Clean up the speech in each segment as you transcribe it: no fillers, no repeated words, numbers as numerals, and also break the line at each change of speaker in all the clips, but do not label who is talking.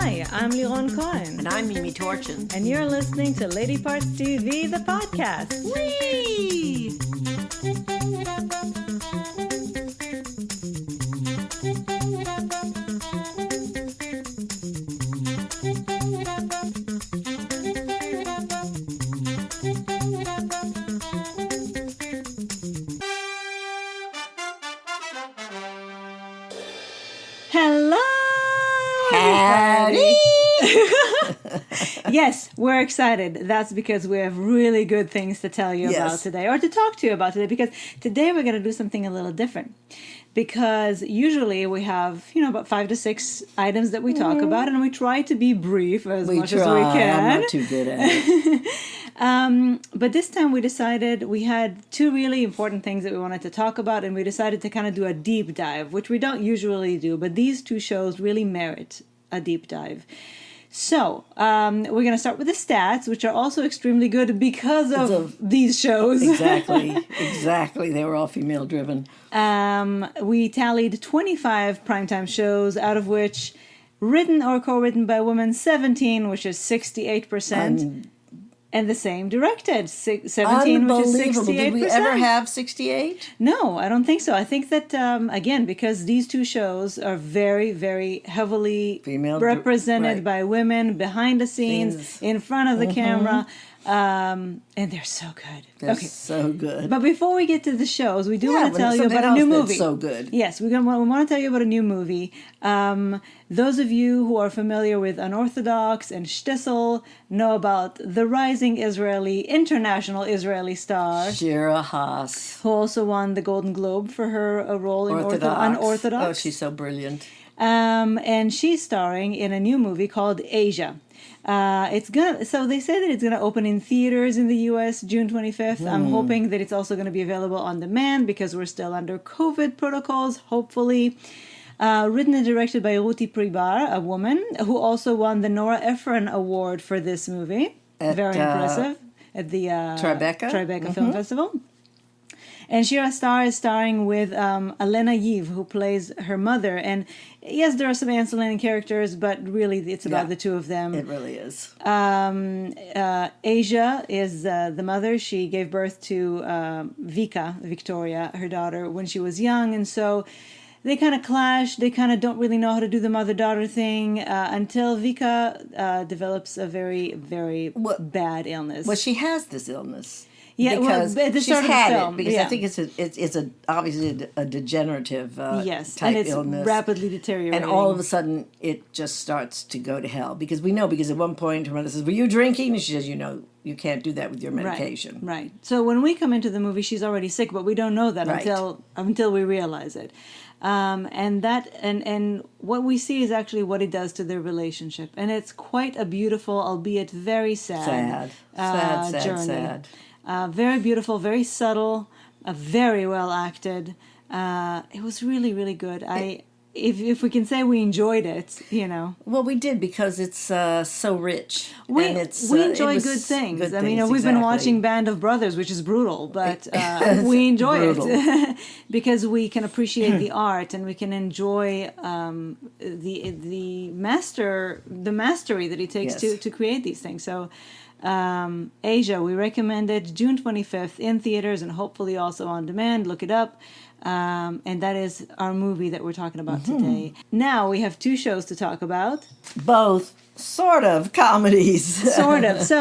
Hi, I'm Liron Cohen.
And I'm Mimi Torchin.
And you're listening to Lady Parts TV, the podcast.
Whee!
Hello!
Howdy!
Yes, we're excited. That's because we have really good things to tell you about today, or to talk to you about today, because today we're going to do something a little different. Because usually we have, about 5 to 6 items that we talk about, and we try to be brief as much as we can.
I'm not too good at it.
But this time we decided we had 2 really important things that we wanted to talk about, and we decided to kind of do a deep dive, which we don't usually do, but these 2 shows really merit a deep dive. So, we're going to start with the stats, which are also extremely good because of these shows.
Exactly. They were all female-driven.
We tallied 25 primetime shows, out of which written or co-written by women, 17, which is 68%. And the same directed, 17, which is 68%.
Did we ever have 68?
No, I don't think so. I think that, again, because these 2 shows are very, very heavily represented by women, behind the scenes, in front of the camera, and they're so good.
They're so good.
But before we get to the shows, we do want to tell you about a new movie.
So good.
Yes, we want to tell you about a new movie. Those of you who are familiar with Unorthodox and Shtisel know about the rising international Israeli star
Shira Haas,
who also won the Golden Globe for her role in Unorthodox.
Oh, she's so brilliant.
And she's starring in a new movie called Asia. So they say that it's gonna open in theaters in the U.S. June 25th. I'm hoping that it's also going to be available on demand because we're still under COVID protocols. Hopefully, written and directed by Ruti Pribar, a woman who also won the Nora Ephron Award for this movie. Very impressive at the Tribeca Film Festival. And Shira Star is starring with Elena Yiv, who plays her mother. And yes, there are some ancillary characters, but really it's about the 2 of them.
It really is.
Asia is the mother. She gave birth to Victoria, her daughter, when she was young. And so they kind of clash. They kind of don't really know how to do the mother-daughter thing until Vika develops a very, very bad illness.
Well, she has this illness.
Yeah,
because
at the start of the film.
Because I think it's obviously a degenerative type
and it's
illness.
Rapidly deteriorating.
And all of a sudden, it just starts to go to hell. Because at one point, her mother says, "Were you drinking?" And she says, you can't do that with your medication.
Right. So when we come into the movie, she's already sick, but we don't know that until we realize it. And what we see is actually what it does to their relationship. And it's quite a beautiful, albeit very sad journey. Very beautiful, very subtle, very well acted. It was really, really good. If we can say we enjoyed it,
Well, we did because it's so rich.
We enjoy good things. We've been watching Band of Brothers, which is brutal, but we enjoy it because we can appreciate the art and we can enjoy the mastery that it takes to create these things. So. Asia, we recommend it June 25th in theaters and hopefully also on demand. Look it up. And that is our movie that we're talking about today. Now we have 2 shows to talk about.
Both sort of comedies.
Sort of. So,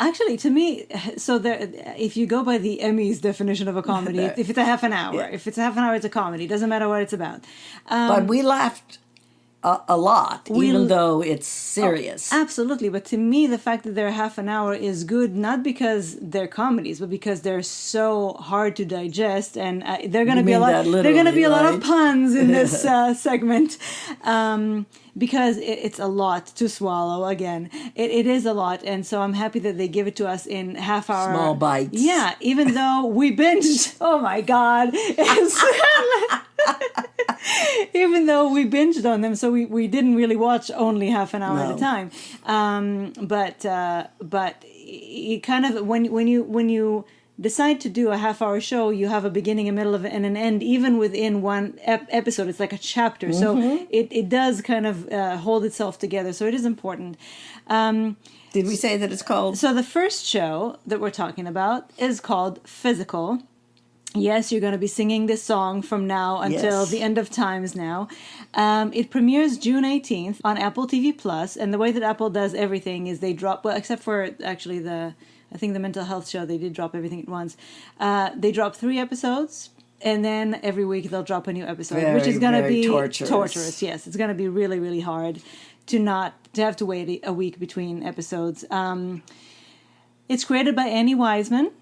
actually to me, if you go by the Emmys definition of a comedy, if it's a half an hour, it's a comedy. It doesn't matter what it's about.
But we laughed a lot, even though it's serious.
Oh, absolutely, but to me, the fact that they're half an hour is good, not because they're comedies, but because they're so hard to digest, and they're going to be a lot of puns in this segment. Because it's a lot to swallow. Again, it is a lot, and so I'm happy that they give it to us in half hour
small bites.
Yeah, even though we binged. Oh my God! Even though we binged on them, so we didn't really watch only half an hour at a time. But it kind of when you decide to do a half-hour show, you have a beginning, a middle, and an end, even within one episode. It's like a chapter. So it does kind of hold itself together. So it is important.
Did we say that it's called?
So the first show that we're talking about is called Physical. Yes, you're going to be singing this song from now until the end of times now. It premieres June 18th on Apple TV Plus, and the way that Apple does everything is they drop, well, except for actually I think the mental health show, they did drop everything at once. They drop 3 episodes, and then every week they'll drop a new episode, which is going to be torturous. Yes, it's going to be really, really hard to have to wait a week between episodes. It's created by Annie Wiseman,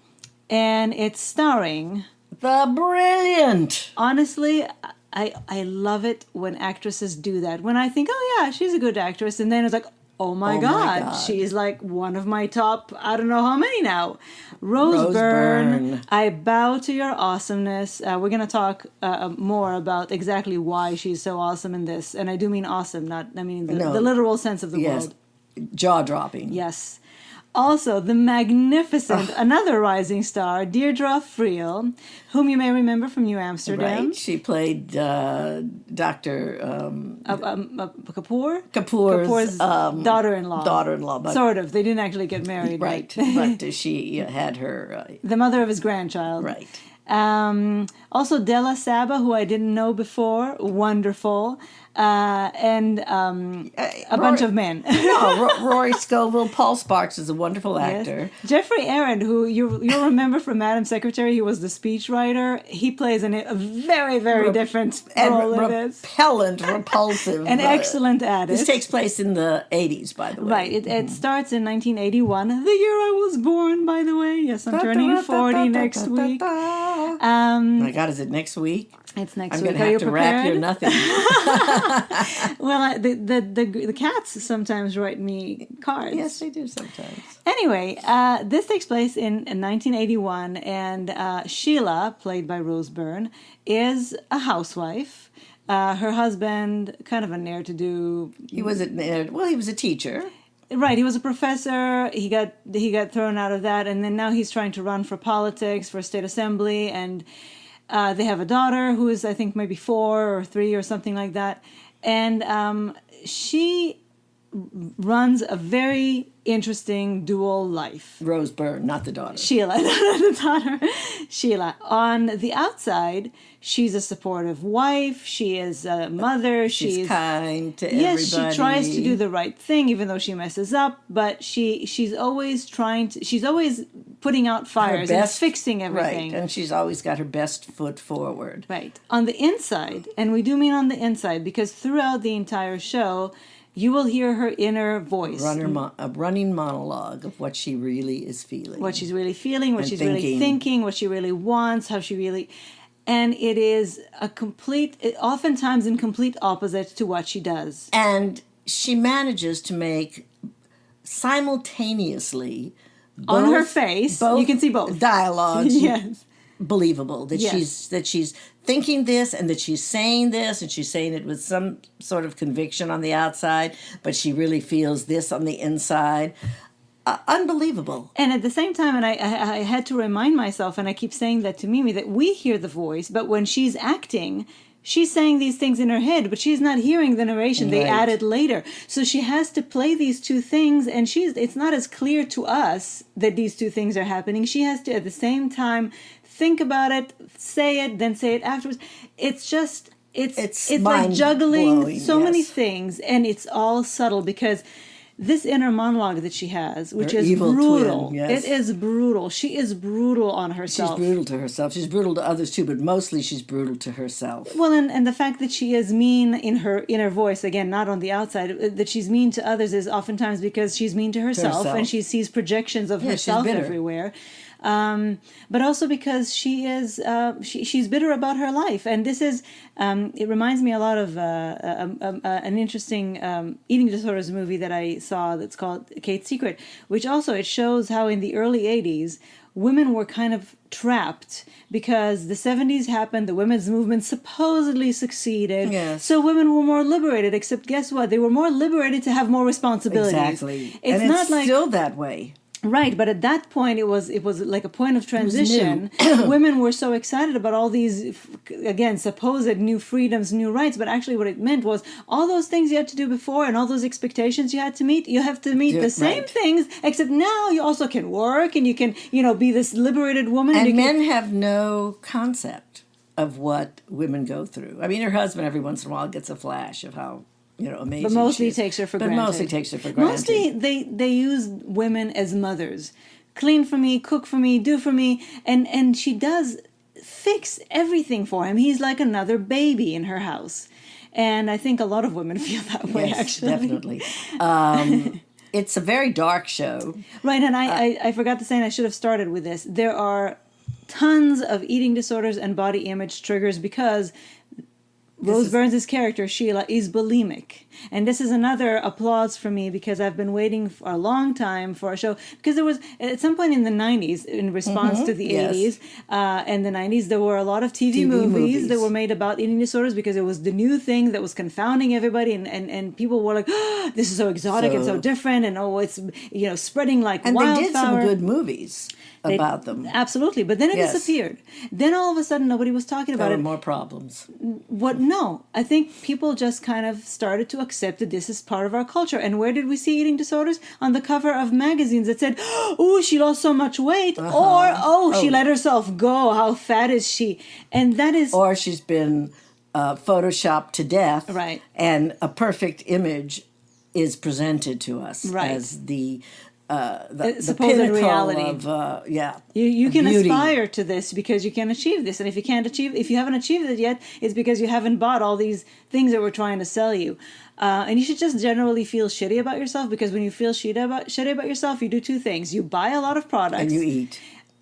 and it's starring
The Brilliant.
Honestly, I love it when actresses do that. When I think, oh yeah, she's a good actress, and then it's like, oh my God, she's like one of my top, I don't know how many now. Rose Byrne, I bow to your awesomeness. We're going to talk more about exactly why she's so awesome in this. And I do mean awesome, the literal sense of the word.
Jaw-dropping.
Yes. Also, the magnificent, another rising star, Deirdre Friel, whom you may remember from New Amsterdam.
Right. She played Dr.
Kapoor's daughter-in-law.
Daughter-in-law.
Sort of. They didn't actually get married.
Right. But she had her...
the mother of his grandchild.
Right.
Also, Della Saba, who I didn't know before. Wonderful. And a bunch of men.
Rory Scovel. Paul Sparks is a wonderful actor.
Yes. Jeffrey Arend, who you'll remember from Madam Secretary, he was the speechwriter. He plays a very, very different role in this.
Repellent, repulsive.
An excellent artist.
This takes place in the 80s, by the way.
Right. It starts in 1981, the year I was born, by the way. Yes, I'm turning 40 next week.
My God, is it next week?
It's next
I'm
week.
I'm going to have to rap here nothing.
Well, the cats sometimes write me cards.
Yes, they do sometimes.
Anyway, this takes place in 1981, and Sheila, played by Rose Byrne, is a housewife. Her husband, kind of a ne'er-to-do.
He was a teacher.
Right, he was a professor. He got thrown out of that, and then now he's trying to run for politics, for state assembly, and they have a daughter who is, I think, maybe 4 or 3 or something like that. And she runs a very interesting dual life.
Rose Byrne, not the daughter.
Sheila, the daughter. Sheila. On the outside, she's a supportive wife. She is a mother. She's
kind to everybody.
Yes, she tries to do the right thing, even though she messes up. But she's always she's always putting out fires and fixing everything.
Right, and she's always got her best foot forward.
Right. On the inside, and we do mean on the inside, because throughout the entire show, you will hear her inner voice.
A running monologue of what she really is feeling.
What she's really feeling, what she's really thinking, what she really wants, how she really... And it is oftentimes in complete opposite to what she does.
And she manages to make simultaneously...
on her face, you can see both.
Dialogues.
Yes.
Believable that she's thinking this and that she's saying this and she's saying it with some sort of conviction on the outside, but she really feels this on the inside. Unbelievable.
And at the same time, and I had to remind myself, and I keep saying that to Mimi, that we hear the voice, but when she's acting, she's saying these things in her head, but she's not hearing the narration. They add it later. So she has to play these two things, and it's not as clear to us that these two things are happening. She has to, at the same time, think about it, say it, then say it afterwards. It's just, it's like juggling so many things, and it's all subtle, because this inner monologue that she has, which is brutal.
Twin, yes.
It is brutal. She is brutal on herself.
She's brutal to herself. She's brutal to others too, but mostly she's brutal to herself.
Well, and the fact that she is mean in her inner voice, again, not on the outside, that she's mean to others is oftentimes because she's mean to herself. And she sees projections of herself everywhere. But also because she is she's bitter about her life, and this is it reminds me a lot of an interesting eating disorders movie that I saw that's called Kate's Secret, which also it shows how in the early 80s women were kind of trapped because the 70s happened, the women's movement supposedly succeeded, so women were more liberated, except guess what, they were more liberated to have more responsibilities.
Exactly. It's not like, still that way.
Right, but at that point it was like a point of transition. Women were so excited about all these again supposed new freedoms, new rights, but actually what it meant was all those things you had to do before and all those expectations you had to meet, you have to meet the same things, except now you also can work and you can, be this liberated woman.
And men have no concept of what women go through. I mean, her husband every once in a while gets a flash of how amazing.
But mostly
she is.
takes her for
But
granted.
mostly takes her for granted.
Mostly they use women as mothers. Clean for me, cook for me, do for me. And she does fix everything for him. He's like another baby in her house. And I think a lot of women feel that way,
Yes,
actually.
definitely. It's a very dark show.
Right, and I forgot to say, and I should have started with this. There are tons of eating disorders and body image triggers because Rose Byrne's character, Sheila, is bulimic. And this is another applause for me because I've been waiting for a long time for a show. Because there was, at some point in the 90s, in response to the 80s and the 90s, there were a lot of TV movies that were made about eating disorders because it was the new thing that was confounding everybody. And people were like, oh, this is so exotic and so different. And it's, spreading like wildfire.
And they did some good movies about them.
Absolutely. But then it disappeared. Then all of a sudden, nobody was talking about it.
There were more problems.
No, I think people just kind of started to accept that this is part of our culture. And where did we see eating disorders? On the cover of magazines that said, oh, she lost so much weight. Or, she let herself go. How fat is she? And that is...
Or she's been photoshopped to death.
Right.
And a perfect image is presented to us as the
supposed reality
of
you can
beauty.
aspire to this because you can achieve this, and if you haven't achieved it yet, it's because you haven't bought all these things that we're trying to sell you. And you should just generally feel shitty about yourself, because when you feel shitty about yourself, you do two things: you buy a lot of products
and you eat.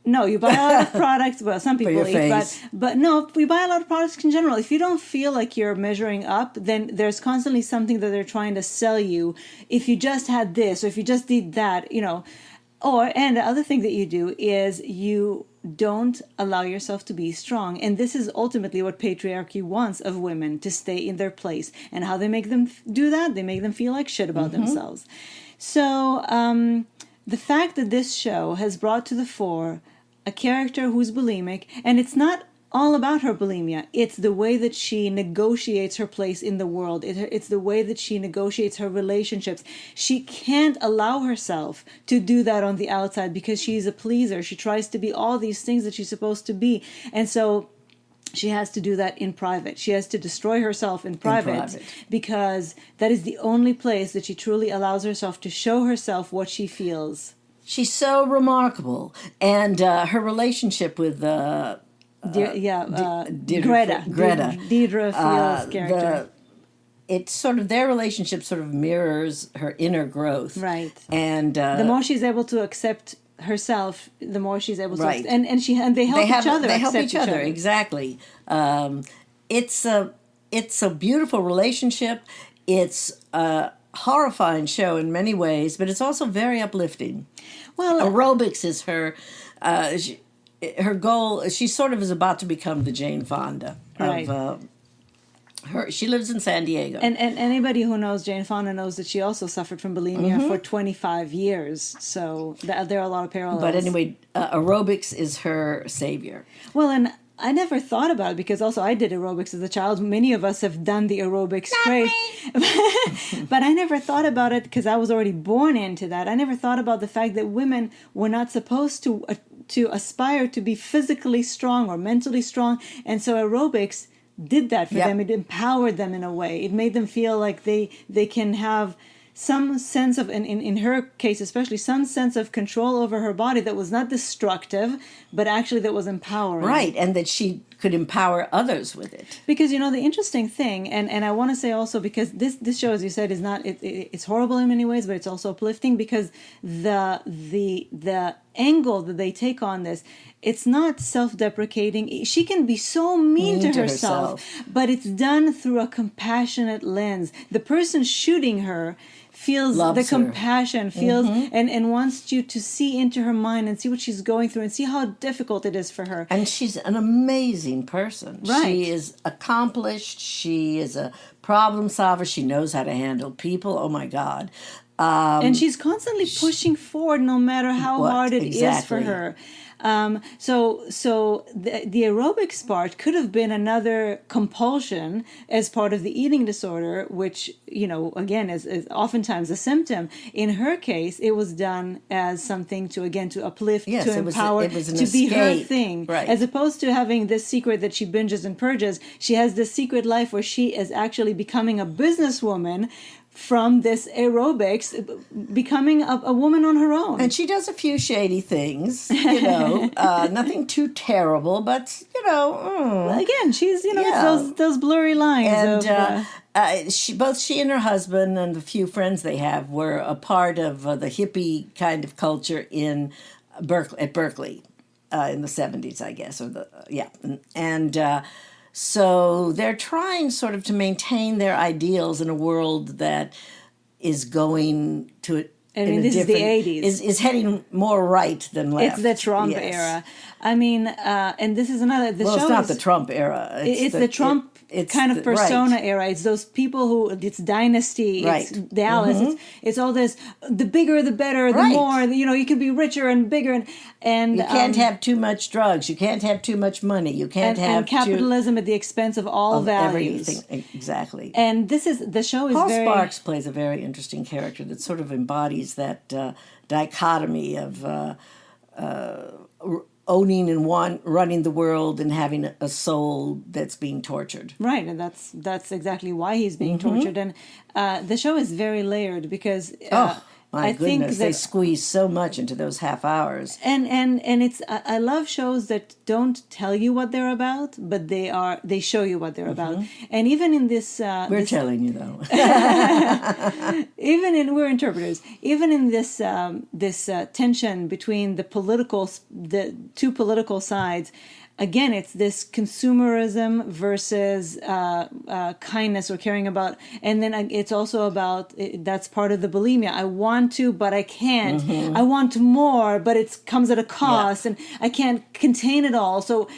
No, you buy a lot of products. Well, some people eat, but no, we buy a lot of products in general. If you don't feel like you're measuring up, then there's constantly something that they're trying to sell you. If you just had this, or if you just did that, and the other thing that you do is you don't allow yourself to be strong. And this is ultimately what patriarchy wants of women, to stay in their place. And how they make them do that, they make them feel like shit about themselves. So the fact that this show has brought to the fore a character who's bulimic, and it's not all about her bulimia. It's the way that she negotiates her place in the world. It's the way that she negotiates her relationships. She can't allow herself to do that on the outside because she's a pleaser. She tries to be all these things that she's supposed to be. And so she has to do that in private. She has to destroy herself in private because that is the only place that she truly allows herself to show herself what she feels.
She's so remarkable, and her relationship with
Greta.
Deidre
Field's character.
It's sort of, their relationship sort of mirrors her inner growth,
right?
And
the more she's able to accept herself, the more she's able to,
right.
and they help each other.
They help each other exactly. It's a beautiful relationship. It's a horrifying show in many ways, but it's also very uplifting. Well, aerobics is her goal. She sort of is about to become the Jane Fonda of she lives in San Diego.
And anybody who knows Jane Fonda knows that she also suffered from bulimia for 25 years. So there are a lot of parallels.
But anyway, aerobics is her savior.
Well, and I never thought about it because also I did aerobics as a child. Many of us have done the aerobics craze. But I never thought about it because I was already born into that. I never thought about the fact that women were not supposed to aspire to be physically strong or mentally strong. And so aerobics did that for them. It empowered them in a way. It made them feel like they can have some sense of, in her case especially, some sense of control over her body that was not destructive, but actually that was empowering.
Right, and that she could empower others with it.
Because, the interesting thing, and I want to say also, because this show, as you said, is not, it's horrible in many ways, but it's also uplifting because the angle that they take on this, it's not self-deprecating. She can be so mean to herself, but it's done through a compassionate lens. The person shooting her feels the compassion, feels and wants you to see into her mind and see what she's going through and see how difficult it is for her.
And she's an amazing person.
Right.
She is accomplished. She is a problem solver. She knows how to handle people. Oh my God.
And she's constantly pushing forward, no matter how hard it is for
exactly.
her. So the aerobics part could have been another compulsion as part of the eating disorder, which, again, is oftentimes a symptom. In her case, it was done as something to uplift,
Yes,
to empower,
it was an
to be her
escape.
thing.
Right.
As opposed to having this secret that she binges and purges, she has this secret life where she is actually becoming a businesswoman from this aerobics, becoming a woman on her own.
And she does a few shady things, nothing too terrible, but,
Again, she's,
Yeah.
it's those blurry lines.
And she and her husband and the few friends they have were a part of the hippie kind of culture in Berkeley in the 70s, I guess, so they're trying sort of to maintain their ideals in a world that is going to
this is the 80s.
Is heading more right than left.
It's the Trump
Yes.
era. I mean, and this is another.
It's not the Trump era.
It's the Trump kind of persona era. It's those people who, it's Dynasty,
Right.
it's Dallas, it's all this, the bigger the better, the
Right.
more, you can be richer and bigger. And
You can't have too much drugs. You can't have too much money. You can't have
and capitalism at the expense of all values.
everything. Exactly.
And the show is
Paul
very...
Sparks plays a very interesting character that sort of embodies that dichotomy of owning and running the world and having a soul that's being tortured.
Right, and that's exactly why he's being tortured. And the show is very layered because
My
I
goodness,
think that
they squeeze so much into those half hours.
and it's I love shows that don't tell you what they're about, but they show you what they're about. And even in this,
We're telling you though.
we're interpreters. Even in this tension between the two political sides. Again, it's this consumerism versus kindness or caring about, and then it's also about that's part of the bulimia. I want to, but I can't. I want more, but it comes at a cost, and I can't contain it all. So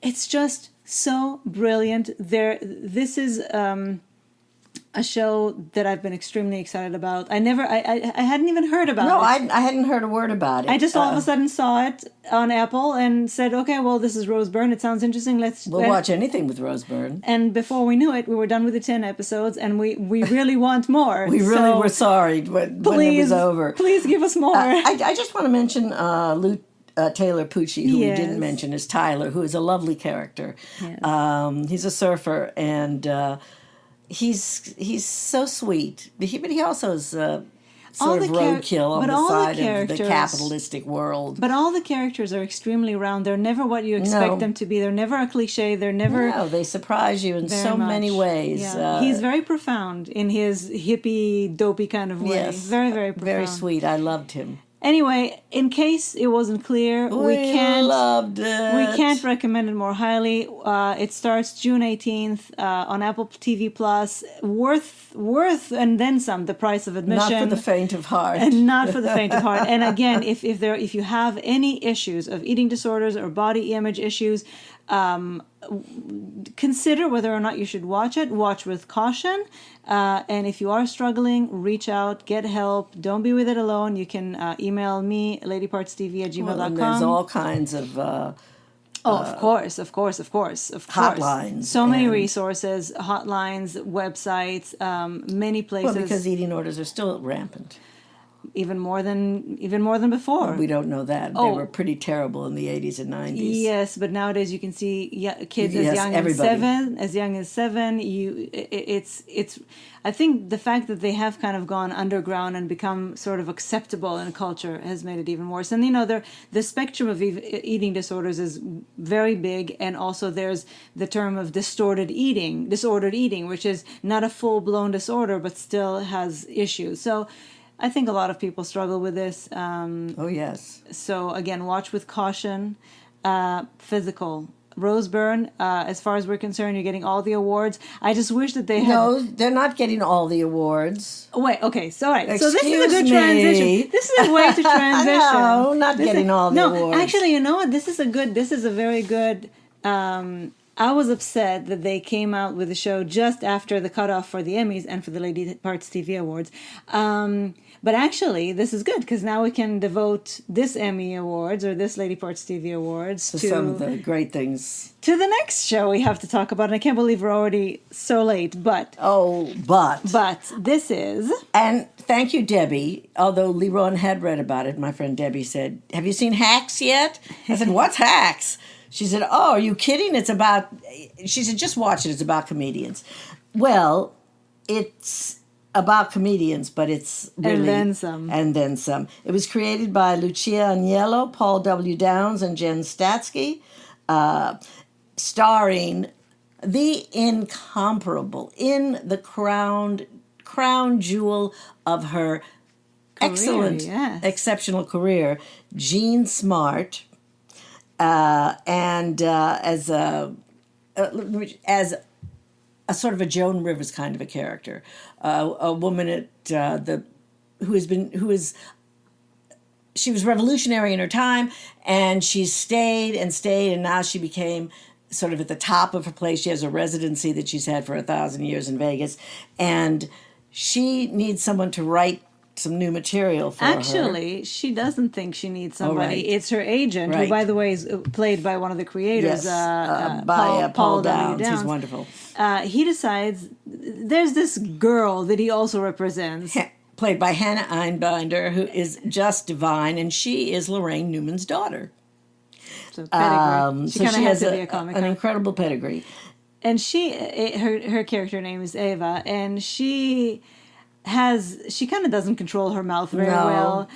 it's just so brilliant. This is a show that I've been extremely excited about. I hadn't even heard about it.
I hadn't heard a word about it.
I just all of a sudden saw it on Apple and said, okay, well, this is Rose Byrne. It sounds interesting.
We'll watch anything with Rose Byrne.
And before we knew it, we were done with the 10 episodes, and we really want more.
We really were sorry when it was over.
Please give us more.
I just want to mention Lou Taylor Pucci, who we
Yes.
didn't mention, is Tyler, who is a lovely character.
Yes.
He's a surfer, and he's so sweet. But he also is sort of roadkill on the side of the capitalistic world.
But all the characters are extremely round. They're never what you expect them to be. They're never a cliche. They're never...
No, they surprise you in so many ways.
Yeah. He's very profound in his hippie, dopey kind of way.
Yes.
Very, very profound.
Very sweet. I loved him.
Anyway, in case it wasn't clear, we
loved it.
We can't recommend it more highly. It starts June 18th on Apple TV Plus. Worth and then some. The price of admission.
Not for the faint of heart.
And not for the faint of heart. And again, if you have any issues of eating disorders or body image issues, consider whether or not you should watch it. Watch with caution. And if you are struggling, reach out, get help. Don't be with it alone. You can email me, ladypartstv@gmail.com.
Well, and there's all kinds of
of course.
Hotlines.
So many resources, hotlines, websites, many places.
Well, because eating orders are still rampant.
Even more than before.
Well, we don't know that. They were pretty terrible in the 80s and 90s.
Yes, but nowadays you can see kids
Yes,
as young as 7. It's. I think the fact that they have kind of gone underground and become sort of acceptable in culture has made it even worse. And the spectrum of eating disorders is very big, and also there's the term of disordered eating, which is not a full blown disorder but still has issues. So. I think a lot of people struggle with this.
Oh, yes.
So, again, watch with caution. Physical. Rose Byrne, as far as we're concerned, you're getting all the awards. I just wish that they had...
No, they're not getting all the awards.
Wait, okay, so all right.
Excuse
so this is a good
me.
transition. This is a way to transition.
No, not getting all the awards.
No, actually, you know what? This is a very good I was upset that they came out with the show just after the cutoff for the Emmys and for the Lady Parts TV Awards. But actually, this is good because now we can devote this Emmy Awards or this Lady Parts TV Awards
to some of the great things.
To the next show we have to talk about. And I can't believe we're already so late. But this is.
And thank you, Debbie. Although Liron had read about it, my friend Debbie said, "Have you seen Hacks yet?" I said, "What's Hacks?" She said, "Oh, are you kidding? It's about," she said, "just watch it. It's about comedians." Well, it's about comedians, but it's really...
And then some.
And then some. It was created by Lucia Agnello, Paul W. Downs, and Jen Statsky, starring the incomparable, in the crown jewel of her exceptional career, Jean Smart, and as a sort of a Joan Rivers kind of a character, a woman she was revolutionary in her time, and she stayed, and now she became sort of at the top of her place. She has a residency that she's had for 1,000 years in Vegas, and she needs someone to write some new material for her.
Actually, she doesn't think she needs somebody.
Right.
It's her agent,
Right.
who, by the way, is played by one of the creators,
Paul Downs. He's wonderful.
He decides there's this girl that he also represents.
Played by Hannah Einbinder, who is just divine, and she is Lorraine Newman's daughter.
So pedigree.
She
has
has
to be a comic.
an incredible pedigree.
And her character name is Ava, and she kind of doesn't control her mouth very well.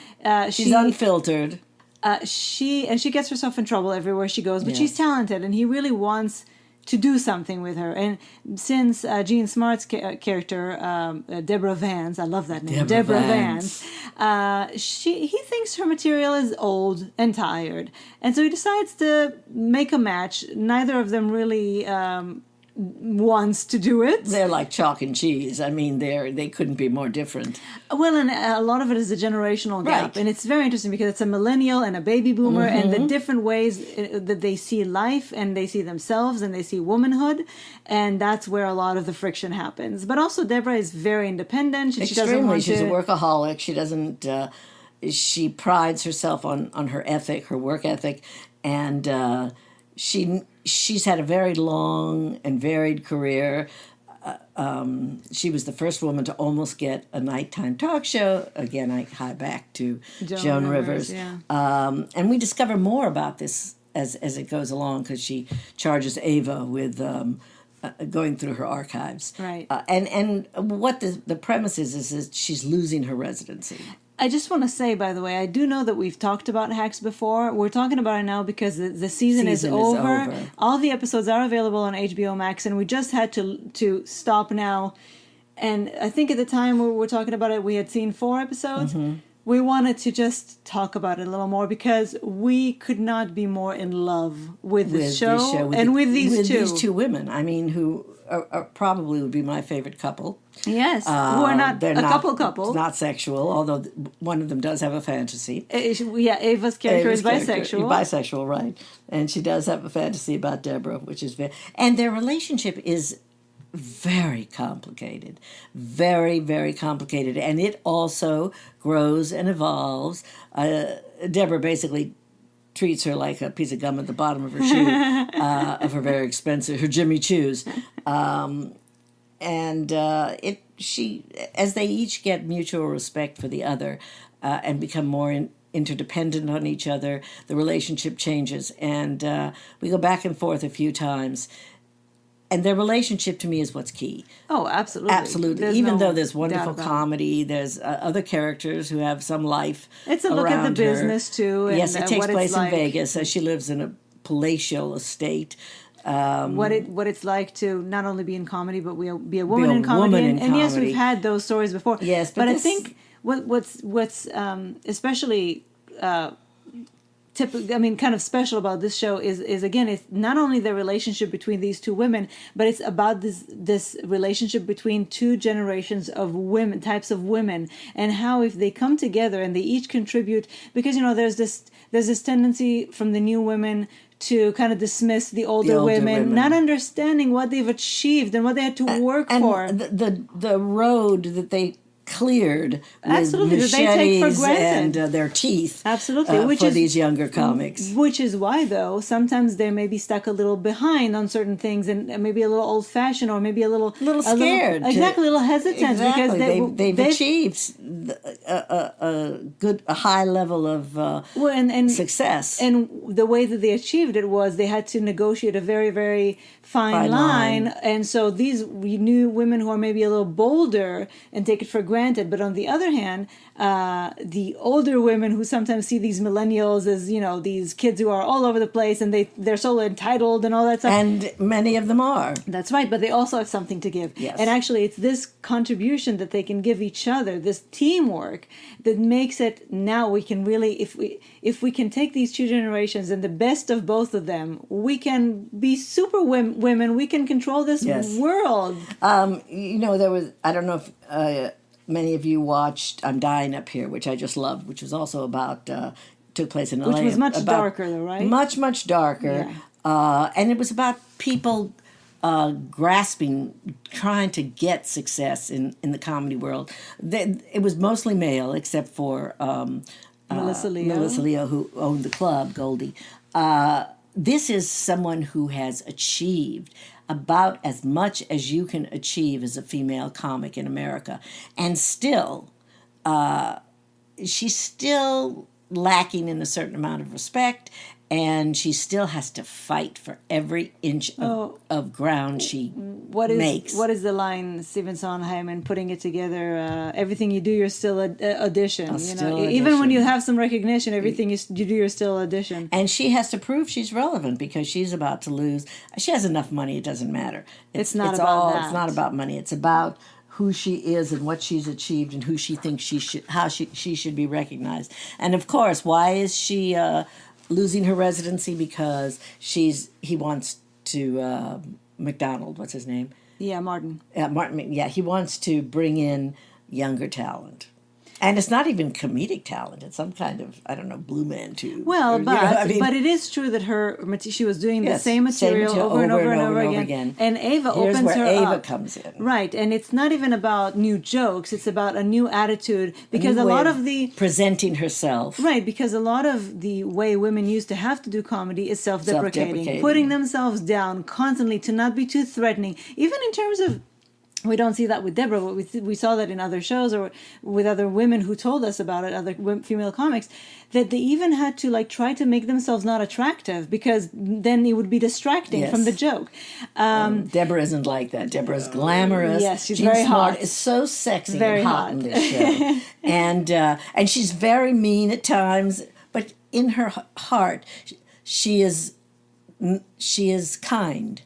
She's unfiltered.
She gets herself in trouble everywhere she goes, but she's talented, and he really wants to do something with her. And since Jean Smart's character, Deborah Vance, I love that name, Deborah Vance, he thinks her material is old and tired, and so he decides to make a match. Neither of them really wants to do it.
They're like chalk and cheese. I mean, they couldn't be more different.
Well, and a lot of it is a generational gap.
Right.
And it's very interesting because it's a millennial and a baby boomer, and the different ways that they see life and they see themselves and they see womanhood. And that's where a lot of the friction happens. But also, Deborah is very independent. She doesn't want
She's
to...
a workaholic. She doesn't... she prides herself on her ethic, her work ethic, and she's had a very long and varied career. She was the first woman to almost get a nighttime talk show. Again, I hie back to Joan Rivers.
Yeah.
And we discover more about this as it goes along, because she charges Ava with going through her archives.
Right.
And what the premise is that she's losing her residency.
I just want to say, by the way, I do know that we've talked about Hacks before. We're talking about it now because the season is over. All the episodes are available on HBO Max, and we just had to stop now. And I think at the time we were talking about it, we had seen 4 episodes. Mm-hmm. We wanted to just talk about it a little more because we could not be more in love with this show and with these
two women. I mean, who are probably would be my favorite couple.
Yes, who are not a couple.
Not sexual, although one of them does have a fantasy.
Ava's character is bisexual.
Bisexual, right. And she does have a fantasy about Deborah, which is and their relationship is very complicated. Very, very complicated. And it also grows and evolves. Deborah basically treats her like a piece of gum at the bottom of her shoe, of her very expensive, her Jimmy Choos. As they each get mutual respect for the other and become more interdependent on each other, the relationship changes. And we go back and forth a few times. And their relationship to me is what's key.
Oh, absolutely.
Absolutely. Even though there's wonderful comedy, there's other charers who have some life.
It's a look at the business, too. And
yes, it takes place in Vegas. She lives in a palatial estate.
What it's like to not only be in comedy, but be a woman in comedy. And yes, we've had those stories before.
Yes,
but I think what's especially I mean, kind of special about this show is again, it's not only the relationship between these two women, but it's about this relationship between two generations of women, types of women, and how if they come together and they each contribute, because there's this tendency from the new women to kind of dismiss the older women, not understanding what they've achieved and what they had to work for.
And the road that they cleared
Absolutely,
with
that they take for
machetes
granted.
and their teeth.
Absolutely, which
for
is
these younger comics.
Which is why, though, sometimes they may be stuck a little behind on certain things, and maybe a little old-fashioned, or maybe a little
scared,
a little hesitant, because
they've achieved a high level of success.
And the way that they achieved it was they had to negotiate a very, very fine line. And so these new women who are maybe a little bolder and take it for granted. But on the other hand, the older women who sometimes see these millennials as, these kids who are all over the place and they're so entitled and all that stuff.
And many of them are.
That's right, but they also have something to give.
Yes.
And actually, it's this contribution that they can give each other, this teamwork, that makes it now we can really, if we can take these two generations and the best of both of them, we can be super women. We can control this world.
There was, I don't know if many of you watched I'm Dying Up Here, which I just loved, which was also about, took place in LA.
Which was much darker, though, right?
Much, much darker.
Yeah.
And it was about people grasping, trying to get success in the comedy world. It was mostly male, except for
Melissa
Leo, who owned the club, Goldie. This is someone who has achieved about as much as you can achieve as a female comic in America. And still, she's still lacking in a certain amount of respect, and she still has to fight for every inch of ground she makes.
What is the line, Stephen Sondheim, putting it together? Everything you do, you're still audition. Even when you have some recognition, everything you do, you're still audition.
And she has to prove she's relevant because she's about to lose. She has enough money; it doesn't matter.
It's not about that.
It's not about money. It's about who she is and what she's achieved and who she thinks how she should be recognized. And of course, why is she losing her residency? Because he wants to McDonald, what's his name?
Yeah, Martin.
Martin. Yeah, he wants to bring in younger talent. And it's not even comedic talent. It's some kind of, I don't know, Blue Man too.
Well, but it is true that she was doing the same material over and over again. And Ava
Here's
opens
where
her
Ava
up.
comes in.
Right, and it's not even about new jokes. It's about a new attitude, because a lot of the
presenting herself.
Right, because a lot of the way women used to have to do comedy is self-deprecating, putting themselves down constantly to not be too threatening, even in terms of. We don't see that with Deborah, but we saw that in other shows or with other women who told us about it, other female comics, that they even had to try to make themselves not attractive because then it would be distracting from the joke.
Deborah isn't like that. Deborah's glamorous.
Yes, she's
Jean
very
Smart
hot.
is so sexy
Very
and hot in this show. And she's very mean at times, but in her heart, she is kind.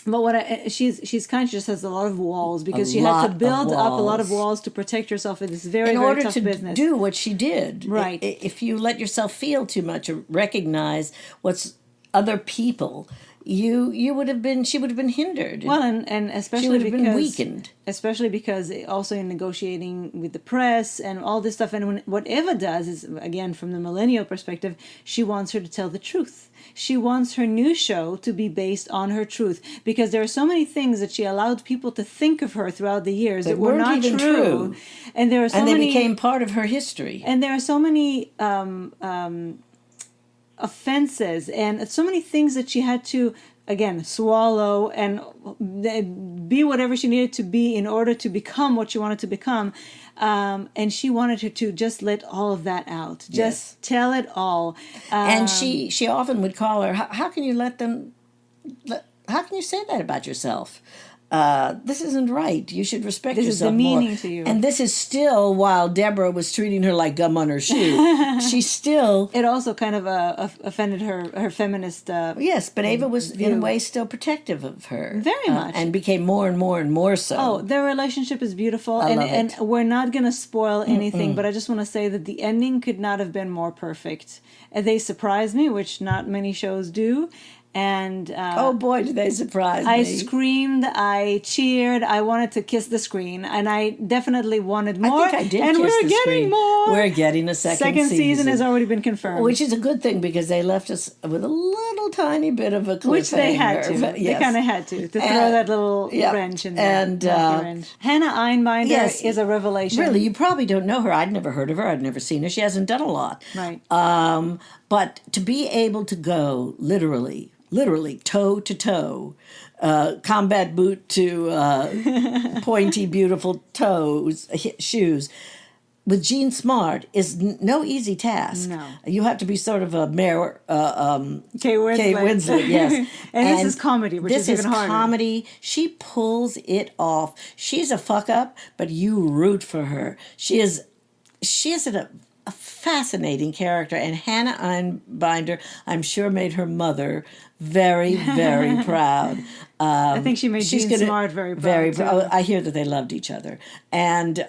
But she's kind. She just has a lot of walls because she had to build up a lot of walls to protect herself in this very, very tough business.
In order to do what she did.
Right.
If you let yourself feel too much or recognize what's other people, she would have been hindered.
Well, and especially
she would have
because
been weakened.
Especially because also in negotiating with the press and all this stuff, and what Eva does is, again, from the millennial perspective, she wants her to tell the truth. She wants her new show to be based on her truth, because there are so many things that she allowed people to think of her throughout the years that were not
even true.
And there are so
they
many,
became part of her history.
And there are so many offenses and so many things that she had to, again, swallow and be whatever she needed to be in order to become what she wanted to become. And she wanted her to just let all of that out. Just tell it all.
And she often would call her, how can you how can you say that about yourself? this isn't right. You should respect
This is
yourself more.
demeaning to you.
And this is still while Deborah was treating her like gum on her shoe. She's still.
It also kind of offended her feminist.
Yes, but Ava was in a way still protective of her.
Very much.
And became more and more and more so.
Oh, their relationship is beautiful,
love
and
it.
we're not gonna spoil anything, but I just want to say that the ending could not have been more perfect. They surprised me, which not many shows do, and
oh boy, did they surprise
I
me.
screamed, I cheered, I wanted to kiss the screen, and I definitely wanted more.
I think I did
and
kiss
we're
the
getting
screen.
more.
We're getting a second
season has already been confirmed,
which is a good thing because they left us with a little tiny bit of a cliffhanger.
which they had to.
But
They
yes.
kind of had to throw that little wrench in there.
And,
monkey wrench. Hannah Einbinder
yes,
is a revelation.
Really, you probably don't know her. I'd never heard of her. I'd never seen her. She hasn't done a lot.
Right.
But to be able to go literally toe to toe, combat boot to pointy, beautiful toes, shoes, with Jean Smart is no easy task.
No.
You have to be sort of a Mayor
Kay Winslet.
Kay Winslet, yes.
and this is comedy, which is even harder.
This is comedy. She pulls it off. She's a fuck up, but you root for her. She is a fascinating character, and Hannah Einbinder, I'm sure, made her mother very, very proud.
I think she made Jean Smart very proud.
Oh, I hear that they loved each other, and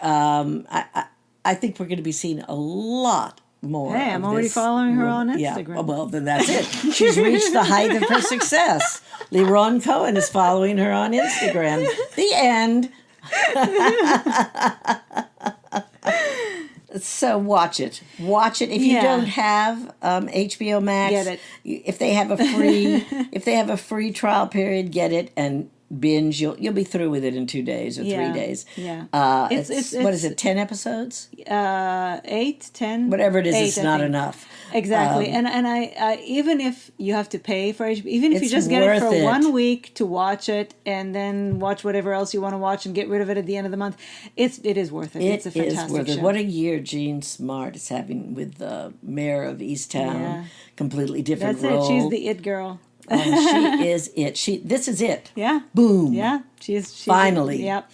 I think we're going to be seeing a lot more.
Hey, I'm
of
already
this
following her on
woman.
Instagram.
Yeah, well, then that's it. She's reached the height of her success. Leron Cohen is following her on Instagram. The end. So watch it. Watch it. If you don't have HBO Max,
get it.
If they have a free trial period, get it and binge. You'll be through with it in 2 days or 3 days.
Yeah.
It's what is it? 10 episodes?
8, 10.
Whatever it is,
8,
it's
I
not
think.
enough.
Exactly, and I even if you have to pay for HBO, even if you
It's
just get it
worth
for
it.
1 week to watch it and then watch whatever else you want to watch and get rid of it at the end of the month, it is worth it. It's a
It is
fantastic
worth it.
show.
What a year Jean Smart is having with the mayor of Easttown.
Yeah.
Completely different
That's
role.
it. She's the it girl.
Oh, she is it. This is it.
Yeah.
Boom.
Yeah. She's
Finally.
Yep.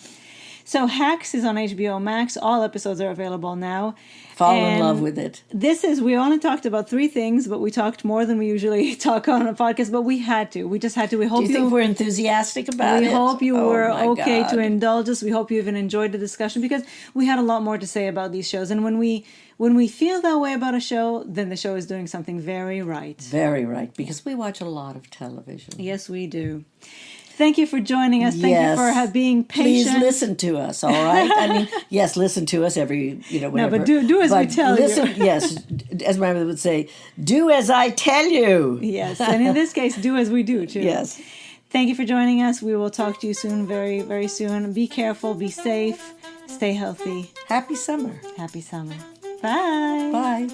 So Hacks is on HBO Max. All episodes are available now.
Fall in
And
love with it.
we only talked about 3 things, but we talked more than we usually talk on a podcast, but we had to. We just had to. We hope
Do you think we're enthusiastic about it?
We hope you
Oh,
were
my
okay
God.
to indulge us. We hope you even enjoyed the discussion because we had a lot more to say about these shows. And when we feel that way about a show, then the show is doing something very right.
Very right, because we watch a lot of television.
Yes, we do. Thank you for joining us. Thank
Yes.
you for being patient.
Please listen to us, all right? I mean, yes, listen to us every, whatever.
but do as we tell you.
Yes, as my mother would say, do as I tell you.
Yes, and in this case, do as we do too.
Yes.
Thank you for joining us. We will talk to you soon, very, very soon. Be careful, be safe, stay healthy.
Happy summer.
Happy summer. Bye.
Bye.